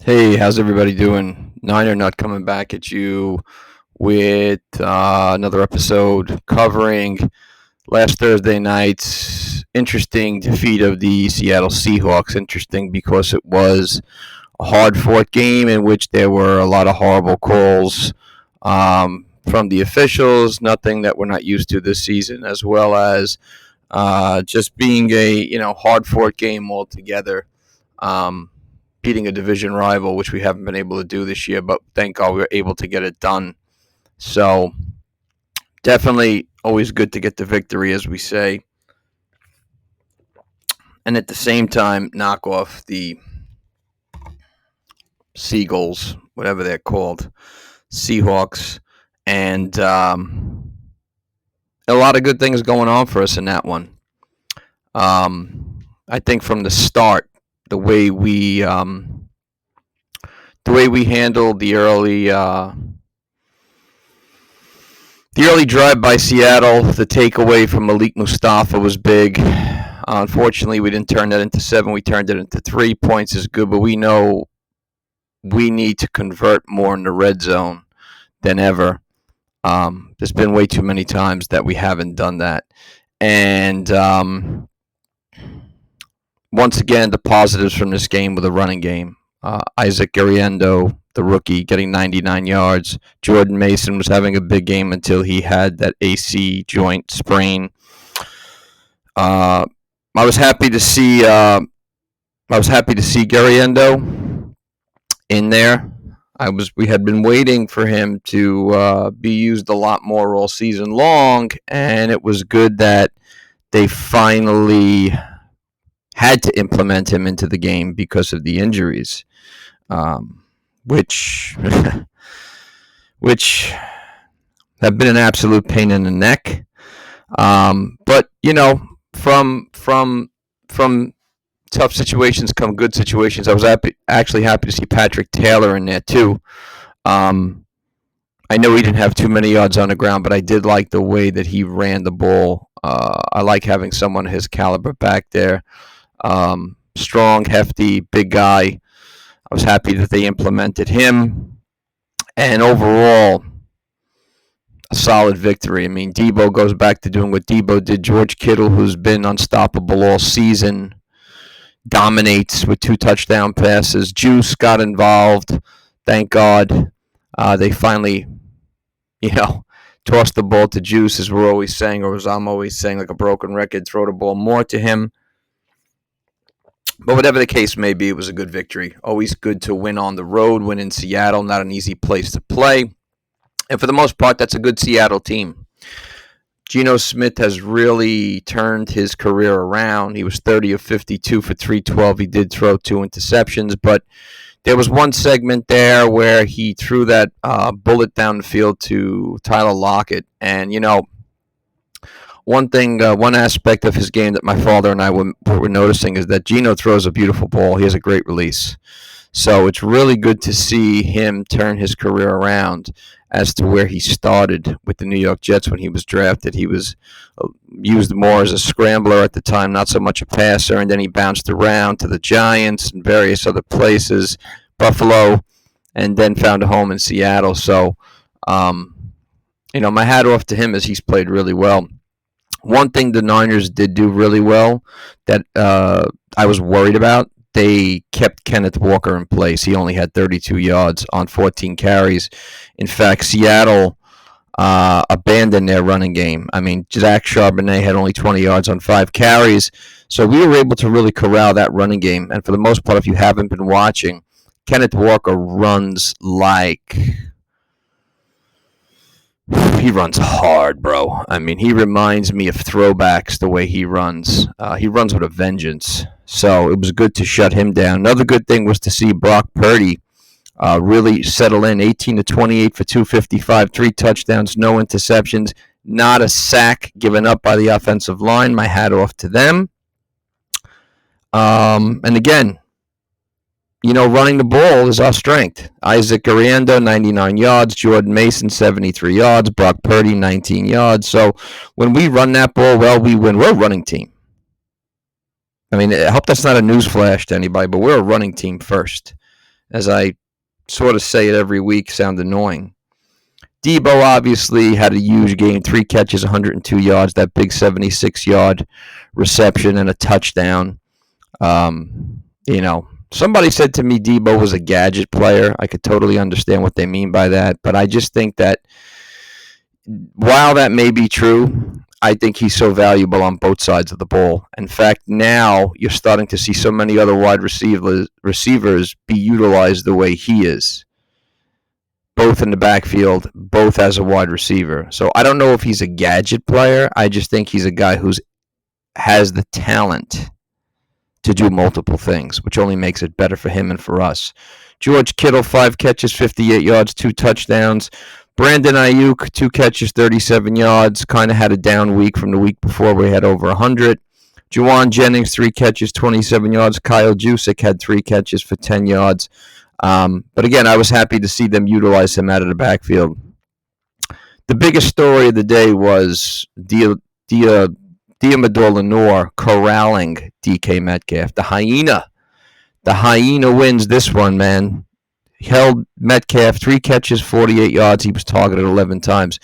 Hey, how's everybody doing? Ninernut coming back at you with another episode covering last Thursday night's interesting defeat of the Seattle Seahawks. Interesting because it was a hard fought game in which there were a lot of horrible calls from the officials, nothing that we're not used to this season, as well as just being a hard fought game altogether. Um, Beating a division rival, which we haven't been able to do this year, but thank God we were able to get it done. So definitely always good to get the victory, as we say, and at the same time knock off the Seagulls, whatever they're called, Seahawks, and a lot of good things going on for us in that one. I think from the start, the way we handled the early drive by Seattle, the takeaway from Malik Mustafa was big. Unfortunately, we didn't turn that into 7. We turned it into 3 points is good, but we know we need to convert more in the red zone than ever. There's been way too many times that we haven't done that. And once again, the positives from this game were the running game. Isaac Gariendo, the rookie, getting 99 yards. Jordan Mason was having a big game until he had that AC joint sprain. I was happy to see. Gariendo in there. We had been waiting for him to be used a lot more all season long, and it was good that they finally had to implement him into the game because of the injuries, which which have been an absolute pain in the neck. But from tough situations come good situations. I was actually happy to see Patrick Taylor in there too. Um, I know he didn't have too many yards on the ground, but I did like the way that he ran the ball. I like having someone his caliber back there. Strong, hefty, big guy. I was happy that they implemented him. And overall, a solid victory. I mean, Deebo goes back to doing what Deebo did. George Kittle, who's been unstoppable all season, dominates with 2 touchdown passes. Juice got involved. Thank God they finally, you know, tossed the ball to Juice, as we're always saying, or as I'm always saying, like a broken record, throw the ball more to him. But whatever the case may be, it was a good victory. Always good to win on the road, win in Seattle, not an easy place to play. And for the most part, that's a good Seattle team. Geno Smith has really turned his career around. He was 30 of 52 for 312. He did throw 2 interceptions, but there was one segment there where he threw that bullet down the field to Tyler Lockett. And, one thing, one aspect of his game that my father and I were noticing is that Geno throws a beautiful ball. He has a great release. So it's really good to see him turn his career around as to where he started with the New York Jets when he was drafted. He was used more as a scrambler at the time, not so much a passer, and then he bounced around to the Giants and various other places, Buffalo, and then found a home in Seattle. So, my hat off to him as he's played really well. One thing the Niners did do really well that I was worried about, they kept Kenneth Walker in place. He only had 32 yards on 14 carries. In fact, Seattle abandoned their running game. I mean, Zach Charbonnet had only 20 yards on 5 carries. So we were able to really corral that running game. And for the most part, if you haven't been watching, Kenneth Walker runs like he runs hard, bro. I mean, he reminds me of throwbacks the way he runs. He runs with a vengeance. So it was good to shut him down. Another good thing was to see Brock Purdy really settle in. 18 to 28 for 255, 3 touchdowns, no interceptions, not a sack given up by the offensive line. My hat off to them. And again, running the ball is our strength. Isaac Gariendo, 99 yards. Jordan Mason, 73 yards. Brock Purdy, 19 yards. So when we run that ball well, we win. We're a running team. I mean, I hope that's not a newsflash to anybody, but we're a running team first. as I sort of say it every week, sound annoying. Deebo obviously had a huge game, 3 catches, 102 yards, that big 76-yard reception and a touchdown. Somebody said to me Deebo was a gadget player. I could totally understand what they mean by that, but I just think that while that may be true, I think he's so valuable on both sides of the ball. In fact, now you're starting to see so many other wide receivers be utilized the way he is, both in the backfield, both as a wide receiver. So I don't know if he's a gadget player. I just think he's a guy who has the talent to do multiple things, which only makes it better for him and for us. George Kittle, 5 catches, 58 yards, 2 touchdowns. Brandon Ayuk, 2 catches, 37 yards. Kind of had a down week from the week before where he had over 100. Juwan Jennings, 3 catches, 27 yards. Kyle Juszczyk had 3 catches for 10 yards. But again, I was happy to see them utilize him out of the backfield. The biggest story of the day was Deommodore Lenoir corralling DK Metcalf. The hyena wins this one, man. Held Metcalf 3 catches, 48 yards. He was targeted 11 times.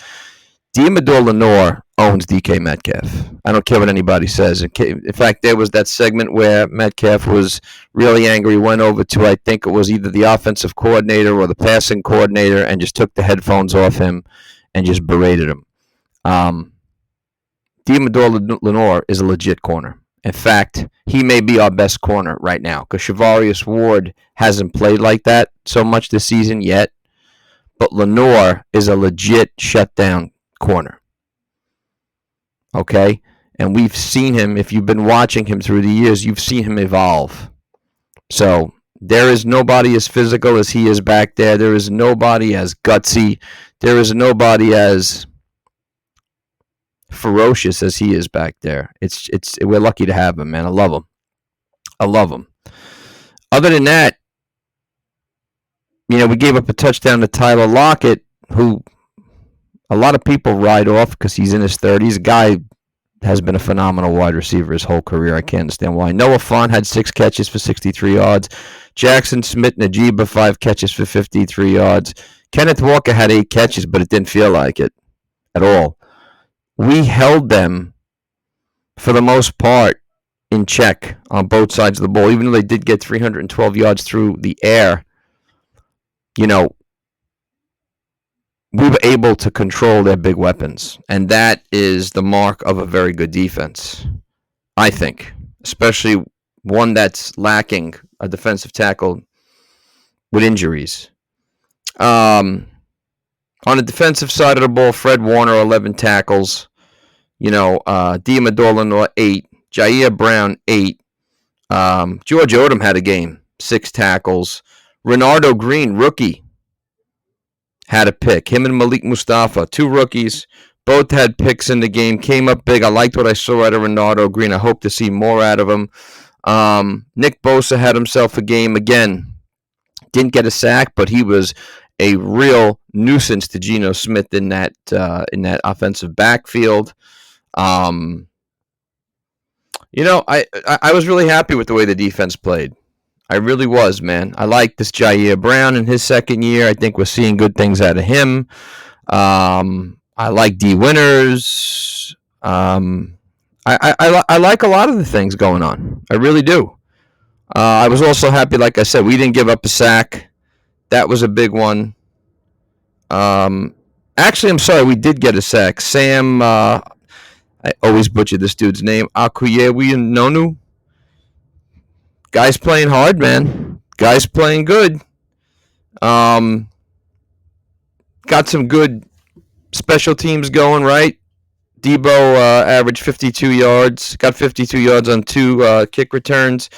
Deommodore Lenoir owns DK Metcalf. I don't care what anybody says. In fact, there was that segment where Metcalf was really angry, went over to, I think it was either the offensive coordinator or the passing coordinator, and just took the headphones off him and just berated him. Deommodore Lenoir is a legit corner. In fact, he may be our best corner right now because Charvarius Ward hasn't played like that so much this season yet. But Lenoir is a legit shutdown corner. Okay? And we've seen him, if you've been watching him through the years, you've seen him evolve. So there is nobody as physical as he is back there. There is nobody as gutsy. There is nobody as ferocious as he is back there. We're lucky to have him, man. I love him. Other than that, we gave up a touchdown to Tyler Lockett, who a lot of people ride off because he's in his 30s. Guy has been a phenomenal wide receiver his whole career. I can't understand why. Noah Fant had 6 catches for 63 yards. Jackson Smith-Njigba, 5 catches for 53 yards. Kenneth Walker had 8 catches, but it didn't feel like it at all. We held them, for the most part, in check on both sides of the ball. Even though they did get 312 yards through the air, we were able to control their big weapons. And that is the mark of a very good defense, I think. Especially one that's lacking a defensive tackle with injuries. On the defensive side of the ball, Fred Warner, 11 tackles. Deommodore Lenoir, 8. Jair Brown, 8. George Odom had a game, 6 tackles. Renardo Green, rookie, had a pick. Him and Malik Mustafa, 2 rookies, both had picks in the game, came up big. I liked what I saw out of Renardo Green. I hope to see more out of him. Nick Bosa had himself a game again. Didn't get a sack, but he was a real nuisance to Geno Smith in that offensive backfield. I was really happy with the way the defense played. I really was, man. I like this Jair Brown in his second year. I think we're seeing good things out of him. I like D. Winters. I like a lot of the things going on. I really do. I was also happy, like I said, we didn't give up a sack. That was a big one. Actually, I'm sorry, we did get a sack. Sam, I always butcher this dude's name, Akuyewi Nonu. Guy's playing hard, man. Guy's playing good. Got some good special teams going, right? Deebo averaged 52 yards. Got 52 yards on 2 kick returns.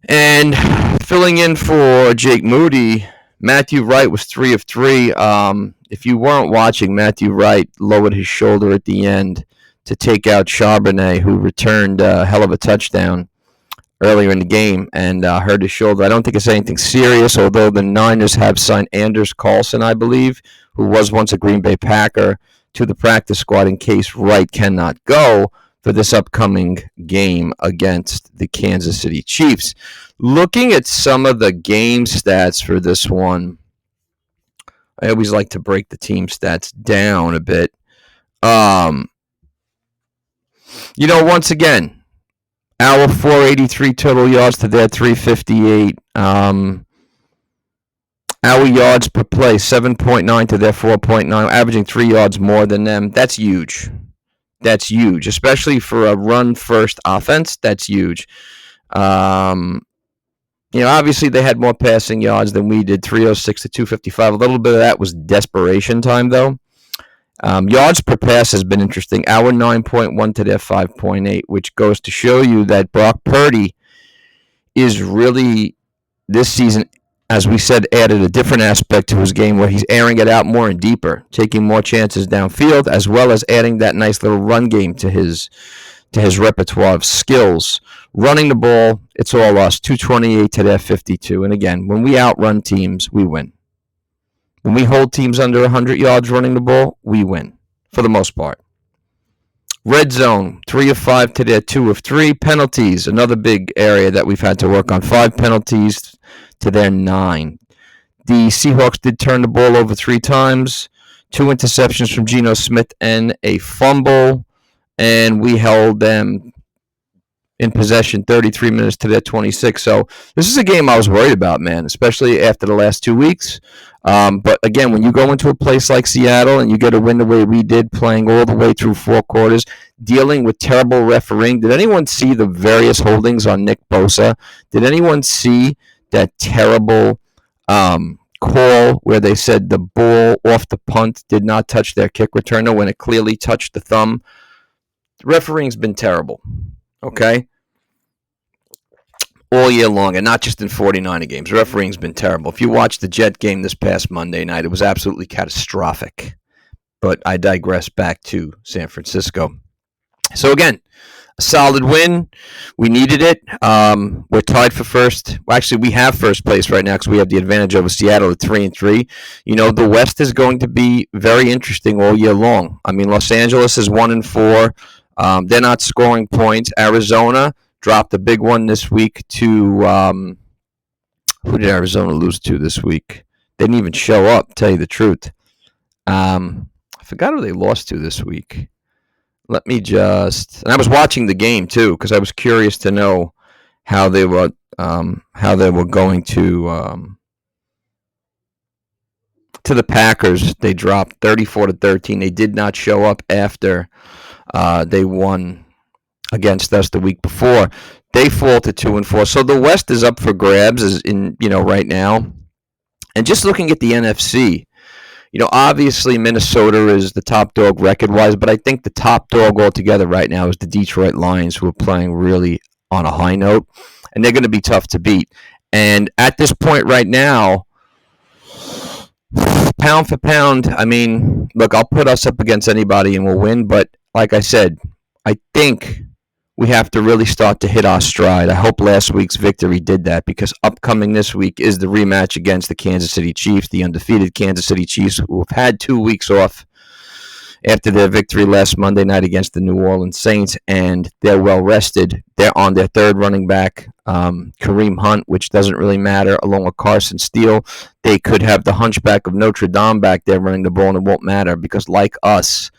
And filling in for Jake Moody, Matthew Wright was 3 of 3. If you weren't watching, Matthew Wright lowered his shoulder at the end to take out Charbonnet, who returned a hell of a touchdown earlier in the game and hurt his shoulder. I don't think it's anything serious, although the Niners have signed Anders Carlson, I believe, who was once a Green Bay Packer, to the practice squad in case Wright cannot go. for this upcoming game against the Kansas City Chiefs. Looking at some of the game stats for this one, I always like to break the team stats down a bit. Once again, our 483 total yards to their 358. Our yards per play, 7.9 to their 4.9, averaging 3 yards more than them. That's huge. That's huge, especially for a run-first offense. That's huge. Obviously they had more passing yards than we did, 306 to 255. A little bit of that was desperation time, though. Yards per pass has been interesting. Our 9.1 to their 5.8, which goes to show you that Brock Purdy is really, this season, as we said, added a different aspect to his game where he's airing it out more and deeper, taking more chances downfield, as well as adding that nice little run game to his repertoire of skills. Running the ball, it's all us, 228 to their 52. And again, when we outrun teams, we win. When we hold teams under 100 yards running the ball, we win, for the most part. Red zone, 3 of 5 to their 2 of 3. Penalties, another big area that we've had to work on. 5 penalties to their 9. The Seahawks did turn the ball over 3 times. 2 interceptions from Geno Smith and a fumble. And we held them in possession 33 minutes to their 26. So this is a game I was worried about, man, especially after the last 2 weeks. But again, when you go into a place like Seattle and you get a win the way we did, playing all the way through 4 quarters, dealing with terrible refereeing. Did anyone see the various holdings on Nick Bosa? Did anyone see that terrible call where they said the ball off the punt did not touch their kick returner when it clearly touched the thumb? Refereeing's been terrible, okay? All year long, and not just in 49er games. Refereeing's been terrible. If you watched the Jet game this past Monday night, it was absolutely catastrophic. But I digress back to San Francisco. So again, a solid win. We needed it. We're tied for first. Well, actually, we have first place right now because we have the advantage over Seattle at 3-3. The West is going to be very interesting all year long. I mean, Los Angeles is 1-4. They're not scoring points. Arizona dropped a big one this week to who did Arizona lose to this week? They didn't even show up, to tell you the truth. I forgot who they lost to this week. Let me and I was watching the game too because I was curious to know how they were going to the Packers. They dropped 34-13. They did not show up after they won against us the week before. They fall to 2-4. So the West is up for grabs right now. And just looking at the NFC, obviously Minnesota is the top dog record-wise, but I think the top dog altogether right now is the Detroit Lions, who are playing really on a high note, and they're going to be tough to beat. And at this point right now, pound for pound, I mean, look, I'll put us up against anybody and we'll win, but like I said, I think we have to really start to hit our stride. I hope last week's victory did that because upcoming this week is the rematch against the Kansas City Chiefs, the undefeated Kansas City Chiefs, who have had 2 weeks off after their victory last Monday night against the New Orleans Saints, and they're well rested. They're on their 3rd running back, Kareem Hunt, which doesn't really matter, along with Carson Steele. They could have the hunchback of Notre Dame back there running the ball, and it won't matter because, like us,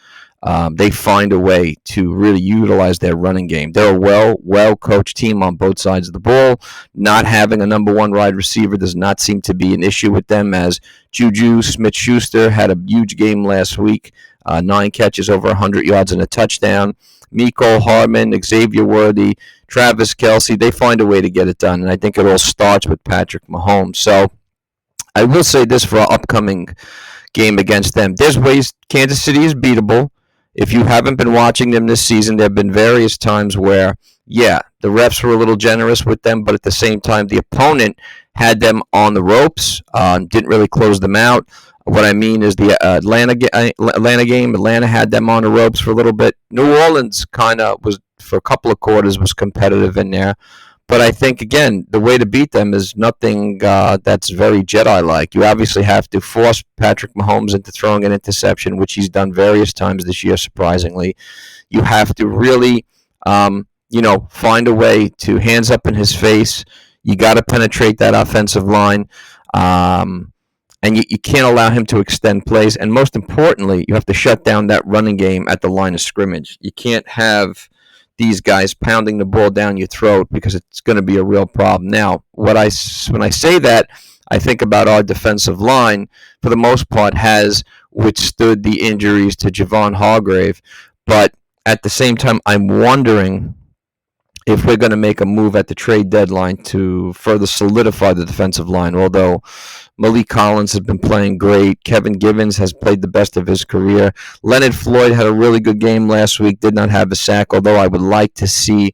they find a way to really utilize their running game. They're a well-coached team on both sides of the ball. Not having a number 1 wide receiver does not seem to be an issue with them, as Juju Smith-Schuster had a huge game last week, 9 catches, over 100 yards and a touchdown. Mecole Hardman, Xavier Worthy, Travis Kelce, they find a way to get it done, and I think it all starts with Patrick Mahomes. So I will say this for our upcoming game against them. There's ways Kansas City is beatable. If you haven't been watching them this season, there have been various times where, the refs were a little generous with them, but at the same time, the opponent had them on the ropes, didn't really close them out. What I mean is the Atlanta game, Atlanta had them on the ropes for a little bit. New Orleans kind of was, for a couple of quarters, was competitive in there. But I think, again, the way to beat them is nothing that's very Jedi-like. You obviously have to force Patrick Mahomes into throwing an interception, which he's done various times this year, surprisingly. You have to really Find a way to hands up in his face. You got to penetrate that offensive line. And you can't allow him to extend plays. And most importantly, you have to shut down that running game at the line of scrimmage. You can't have these guys pounding the ball down your throat because it's going to be a real problem. Now, when I say that, I think about our defensive line, for the most part, has withstood the injuries to Javon Hargrave. But at the same time, I'm wondering if we're going to make a move at the trade deadline to further solidify the defensive line. Although Malik Collins has been playing great. Kevin Givens has played the best of his career. Leonard Floyd had a really good game last week, did not have a sack, although I would like to see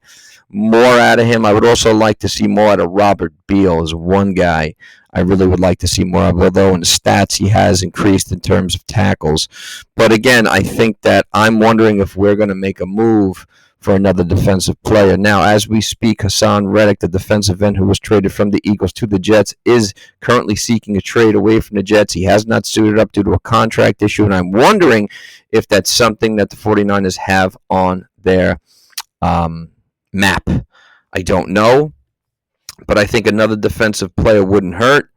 more out of him. I would also like to see more out of Robert Beal as one guy I really would like to see more of, although in the stats he has increased in terms of tackles. But again, I think that I'm wondering if we're going to make a move for another defensive player. Now, as we speak, Hassan Reddick, the defensive end who was traded from the Eagles to the Jets, is currently seeking a trade away from the Jets. He has not suited up due to a contract issue, and I'm wondering if that's something that the 49ers have on their map. I don't know, but I think another defensive player wouldn't hurt.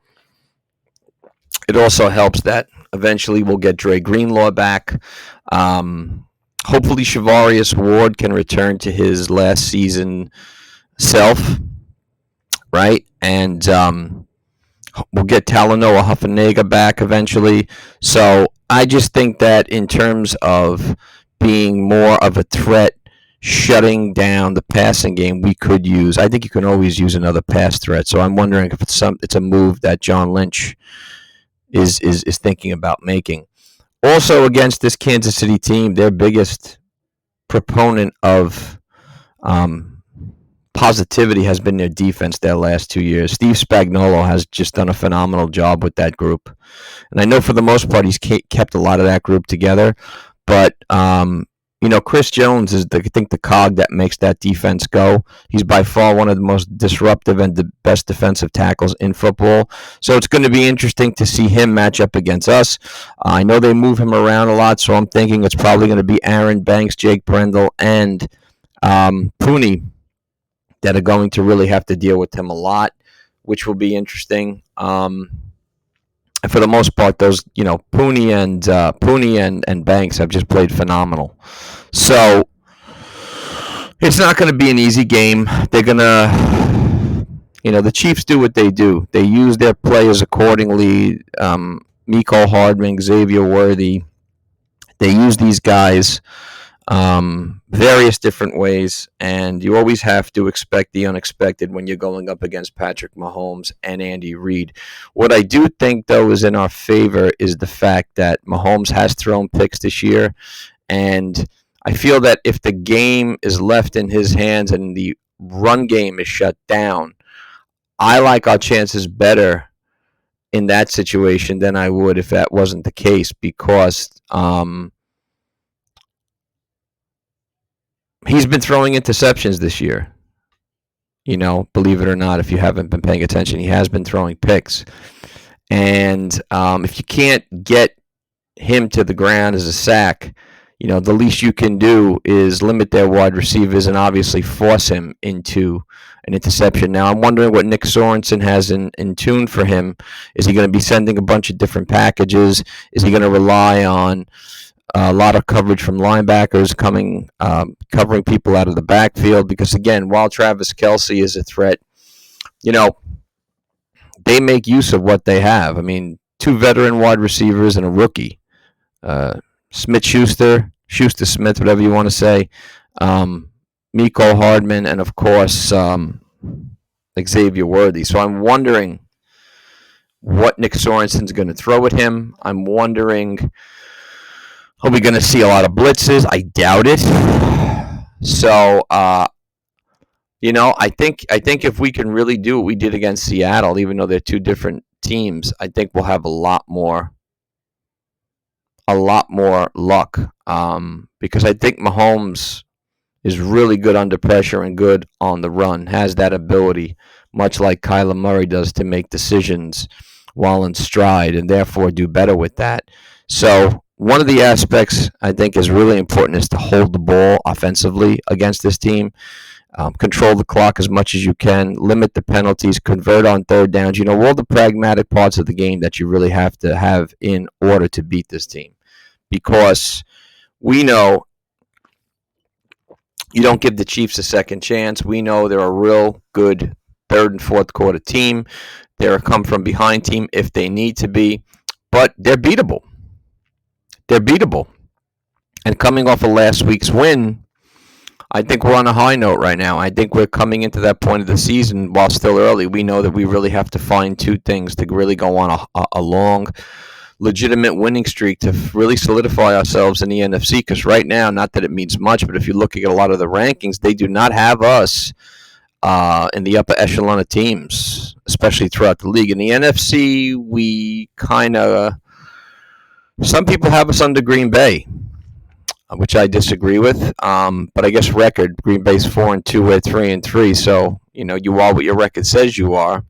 It also helps that eventually we'll get Dre Greenlaw back. Hopefully Shavarius Ward can return to his last season self, right? And we'll get Talanoa Huffanega back eventually. So I just think that in terms of being more of a threat, shutting down the passing game, we could use. I think you can always use another pass threat. So I'm wondering if it's a move that John Lynch is thinking about making. Also, against this Kansas City team, their biggest proponent of positivity has been their defense their last 2 years. Steve Spagnuolo has just done a phenomenal job with that group. And I know for the most part he's kept a lot of that group together. But, Chris Jones is, I think, the cog that makes that defense go. He's by far one of the most disruptive and the best defensive tackles in football. So it's going to be interesting to see him match up against us. I know they move him around a lot, so I'm thinking it's probably going to be Aaron Banks, Jake Brendel, and Pooney that are going to really have to deal with him a lot, which will be interesting. And for the most part, those, Pooney and Banks have just played phenomenal. So it's not going to be an easy game. They're going to, the Chiefs do what they do. They use their players accordingly. Mecole Hardman, Xavier Worthy. They use these guys various different ways, and you always have to expect the unexpected when you're going up against Patrick Mahomes and Andy Reid. What I do think, though, is in our favor is the fact that Mahomes has thrown picks this year, and I feel that if the game is left in his hands and the run game is shut down, I like our chances better in that situation than I would if that wasn't the case, because he's been throwing interceptions this year. Believe it or not, if you haven't been paying attention, he has been throwing picks. And if you can't get him to the ground as a sack, the least you can do is limit their wide receivers and obviously force him into an interception. Now, I'm wondering what Nick Sorensen has in tune for him. Is he going to be sending a bunch of different packages? Is he going to rely on a lot of coverage from linebackers covering people out of the backfield? Because, again, while Travis Kelce is a threat, they make use of what they have. I mean, 2 veteran wide receivers and a rookie. Schuster-Smith, whatever you want to say. Mecole Hardman, and, of course, Xavier Worthy. So I'm wondering what Nick Sorensen's going to throw at him. I'm wondering, are we going to see a lot of blitzes? I doubt it. So, I think if we can really do what we did against Seattle, even though they're 2 different teams, I think we'll have a lot more luck. Because I think Mahomes is really good under pressure and good on the run, has that ability, much like Kyler Murray does, to make decisions while in stride and therefore do better with that. So one of the aspects I think is really important is to hold the ball offensively against this team. Control the clock as much as you can, limit the penalties, convert on third downs. All the pragmatic parts of the game that you really have to have in order to beat this team. Because we know you don't give the Chiefs a second chance. We know they're a real good third and fourth quarter team. They're a come from behind team if they need to be, but they're beatable. They're beatable. And coming off of last week's win, I think we're on a high note right now. I think we're coming into that point of the season while still early. We know that we really have to find two things to really go on a long, legitimate winning streak to really solidify ourselves in the NFC. Because right now, not that it means much, but if you look at a lot of the rankings, they do not have us in the upper echelon of teams, especially throughout the league. In the NFC, we kind of, some people have us under Green Bay, which I disagree with. But I guess record, Green Bay's 4-2, we're 3-3. So you are what your record says you are.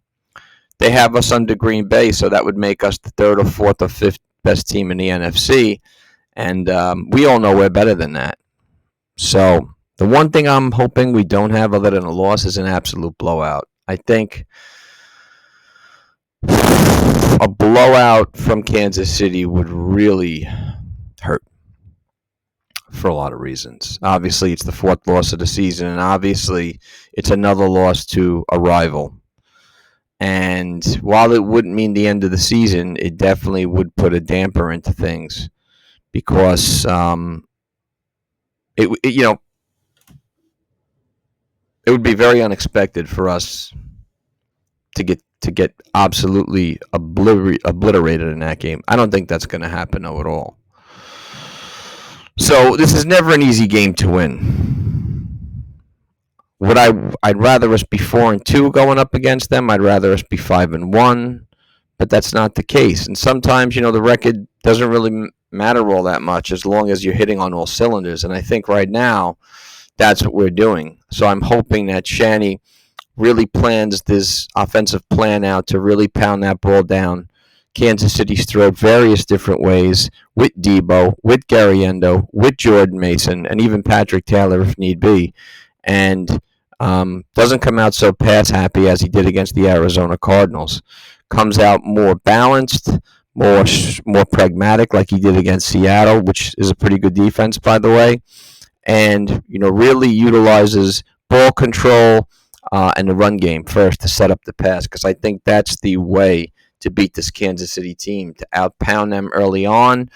They have us under Green Bay, so that would make us the third or fourth or fifth best team in the NFC, and we all know we're better than that. So the one thing I'm hoping we don't have other than a loss is an absolute blowout. I think a blowout from Kansas City would really hurt for a lot of reasons. Obviously, it's the fourth loss of the season, and obviously it's another loss to a rival. And while it wouldn't mean the end of the season, it definitely would put a damper into things because it would be very unexpected for us to get absolutely obliterated in that game. I don't think that's going to happen though at all. So this is never an easy game to win. I'd rather us be 4-2 going up against them. I'd rather us be 5-1, but that's not the case. And sometimes, the record doesn't really matter all that much as long as you're hitting on all cylinders. And I think right now, that's what we're doing. So I'm hoping that Shanny really plans this offensive plan out to really pound that ball down Kansas City's throat various different ways with Deebo, with Garriendo, with Jordan Mason, and even Patrick Taylor if need be. And doesn't come out so pass happy as he did against the Arizona Cardinals. Comes out more balanced, more pragmatic like he did against Seattle, which is a pretty good defense, by the way. And, really utilizes ball control and the run game first to set up the pass, because I think that's the way to beat this Kansas City team, to outpound them early on,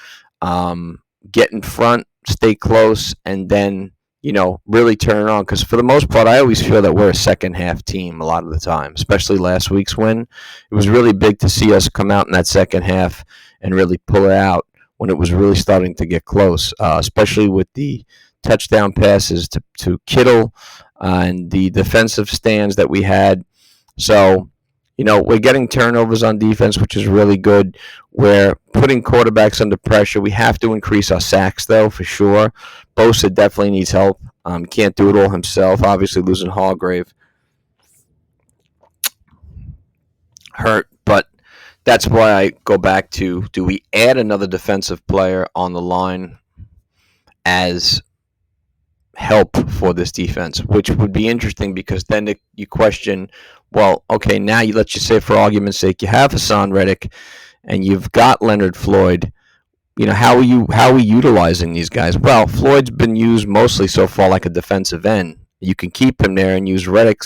get in front, stay close, and then really turn it on. Because for the most part, I always feel that we're a second-half team a lot of the time, especially last week's win. It was really big to see us come out in that second half and really pull it out when it was really starting to get close, especially with the touchdown passes to Kittle and the defensive stands that we had. So, we're getting turnovers on defense, which is really good. We're putting quarterbacks under pressure. We have to increase our sacks, though, for sure. Bosa definitely needs help. Can't do it all himself. Obviously, losing Hargrave hurt. But that's why I go back to, do we add another defensive player on the line as help for this defense, which would be interesting, because then you question, well, okay, now let's just say for argument's sake, you have Hassan Reddick and you've got Leonard Floyd. How are we utilizing these guys? Well, Floyd's been used mostly so far like a defensive end. You can keep him there and use Reddick,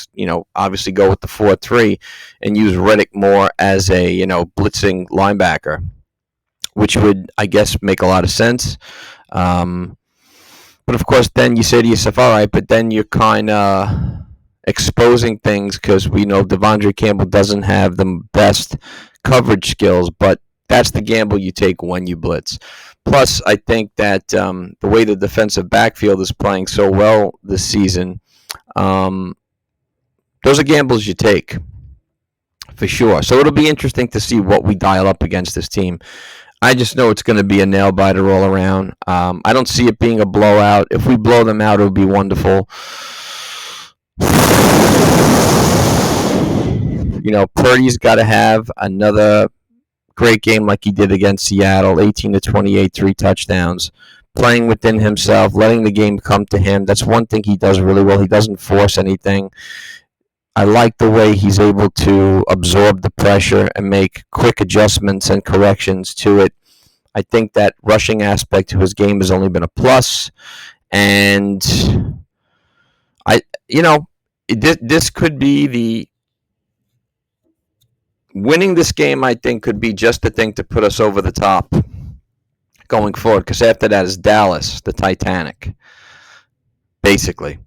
obviously go with the 4-3 and use Reddick more as a, blitzing linebacker, which would, I guess, make a lot of sense. But of course, then you say to yourself, all right, but then you're kind of exposing things, because we know Devondre Campbell doesn't have the best coverage skills, but that's the gamble you take when you blitz. Plus, I think that the way the defensive backfield is playing so well this season, those are gambles you take for sure. So it'll be interesting to see what we dial up against this team. I just know it's going to be a nail-biter all around. I don't see it being a blowout. If we blow them out, it would be wonderful. Purdy's got to have another great game like he did against Seattle, 18-28, 3 touchdowns, playing within himself, letting the game come to him. That's one thing he does really well. He doesn't force anything. I like the way he's able to absorb the pressure and make quick adjustments and corrections to it. I think that rushing aspect to his game has only been a plus. And this could be the winning this game, I think, could be just the thing to put us over the top going forward, because after that is Dallas, the Titanic, basically.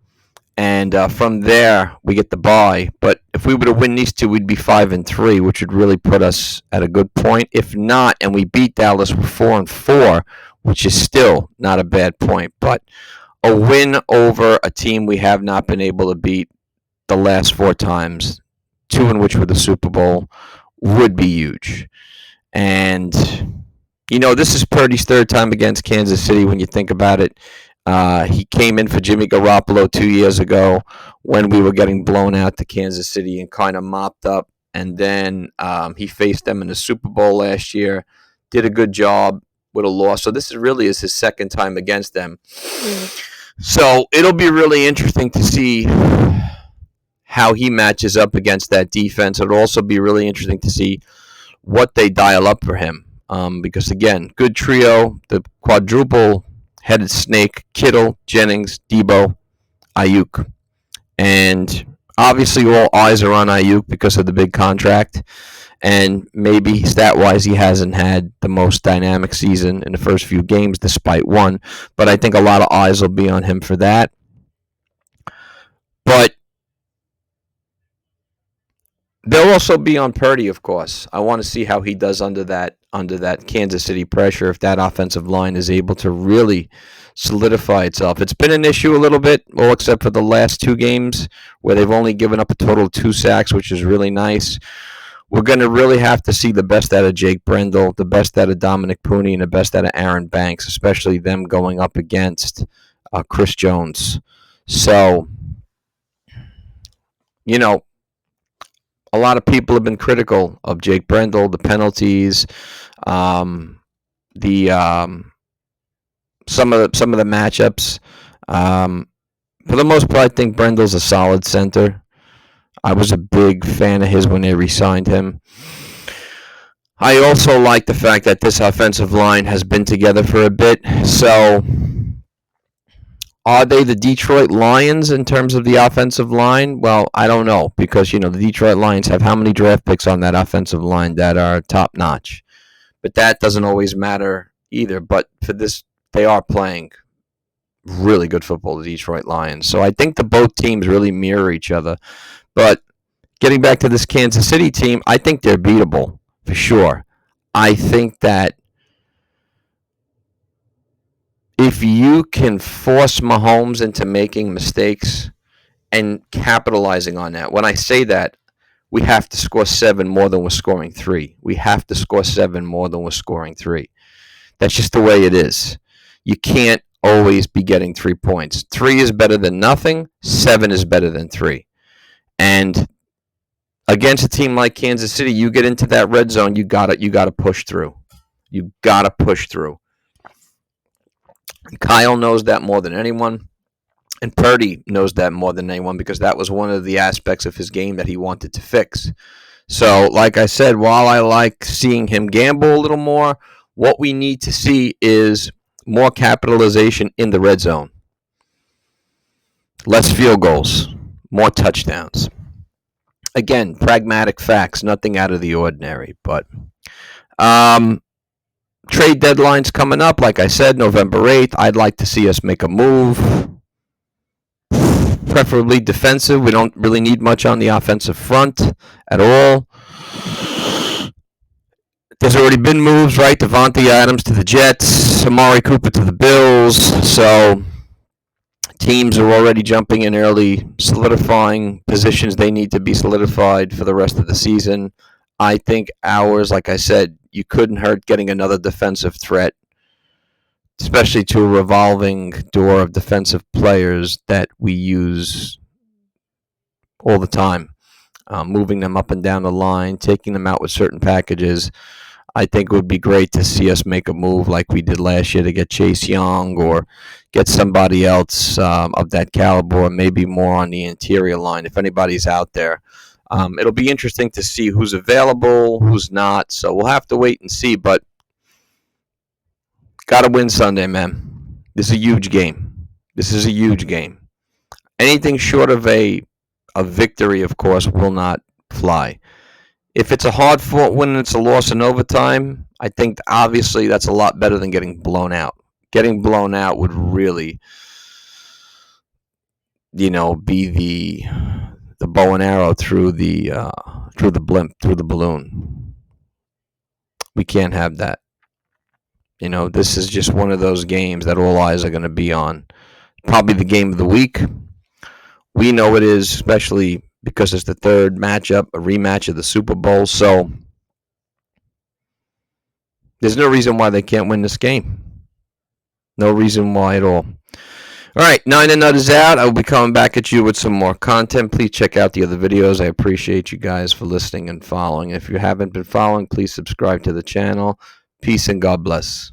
And from there, we get the bye. But if we were to win these two, we'd be 5-3, which would really put us at a good point. If not, and we beat Dallas, we're 4-4, which is still not a bad point. But a win over a team we have not been able to beat the last 4 times, 2 in which were the Super Bowl, would be huge. And, this is Purdy's 3rd time against Kansas City when you think about it. He came in for Jimmy Garoppolo 2 years ago when we were getting blown out to Kansas City and kind of mopped up. And then he faced them in the Super Bowl last year, did a good job with a loss. So this really is his 2nd time against them. So it'll be really interesting to see how he matches up against that defense. It'll also be really interesting to see what they dial up for him. Because, again, good trio, the quadruple-headed snake, Kittle, Jennings, Deebo, Ayuk. And obviously all eyes are on Ayuk because of the big contract. And maybe stat-wise he hasn't had the most dynamic season in the first few games despite one. But I think a lot of eyes will be on him for that. But they'll also be on Purdy, of course. I want to see how he does under that Kansas City pressure, if that offensive line is able to really solidify itself. It's been an issue a little bit, well, except for the last 2 games where they've only given up a total of 2 sacks, which is really nice. We're going to really have to see the best out of Jake Brendel, the best out of Dominic Pooney, and the best out of Aaron Banks, especially them going up against Chris Jones. So, a lot of people have been critical of Jake Brendel, the penalties, some of the matchups. For the most part, I think Brendel's a solid center. I was a big fan of his when they re-signed him. I also like the fact that this offensive line has been together for a bit. So, are they the Detroit Lions in terms of the offensive line? Well, I don't know, because, the Detroit Lions have how many draft picks on that offensive line that are top-notch? But that doesn't always matter either. But for this, they are playing really good football, the Detroit Lions. So I think the both teams really mirror each other. But getting back to this Kansas City team, I think they're beatable, for sure. I think that if you can force Mahomes into making mistakes and capitalizing on that, when I say that, we have to score 7 more than we're scoring 3. We have to score 7 more than we're scoring 3. That's just the way it is. You can't always be getting 3 points. 3 is better than nothing. 7 is better than 3. And against a team like Kansas City, you get into that red zone, you got to push through. You got to push through. Kyle knows that more than anyone, and Purdy knows that more than anyone, because that was one of the aspects of his game that he wanted to fix. So, like I said, while I like seeing him gamble a little more, what we need to see is more capitalization in the red zone. Less field goals, more touchdowns. Again, pragmatic facts, nothing out of the ordinary. But trade deadline's coming up, like I said, November 8th. I'd like to see us make a move, preferably defensive. We don't really need much on the offensive front at all. There's already been moves, right? Devontae Adams to the Jets, Amari Cooper to the Bills. So teams are already jumping in early, solidifying positions they need to be solidified for the rest of the season. I think ours, like I said, you couldn't hurt getting another defensive threat, especially to a revolving door of defensive players that we use all the time, moving them up and down the line, taking them out with certain packages. I think it would be great to see us make a move like we did last year to get Chase Young or get somebody else of that caliber, maybe more on the interior line if anybody's out there. It'll be interesting to see who's available, who's not. So we'll have to wait and see. But got to win Sunday, man. This is a huge game. This is a huge game. Anything short of a victory, of course, will not fly. If it's a hard-fought win and it's a loss in overtime, I think obviously that's a lot better than getting blown out. Getting blown out would really, be the bow and arrow through the blimp, through the balloon. We can't have that. This is just one of those games that all eyes are going to be on. Probably the game of the week. We know it is, especially because it's the third matchup, a rematch of the Super Bowl. So there's no reason why they can't win this game. No reason why at all. All right, Ninernut is out. I will be coming back at you with some more content. Please check out the other videos. I appreciate you guys for listening and following. If you haven't been following, please subscribe to the channel. Peace and God bless.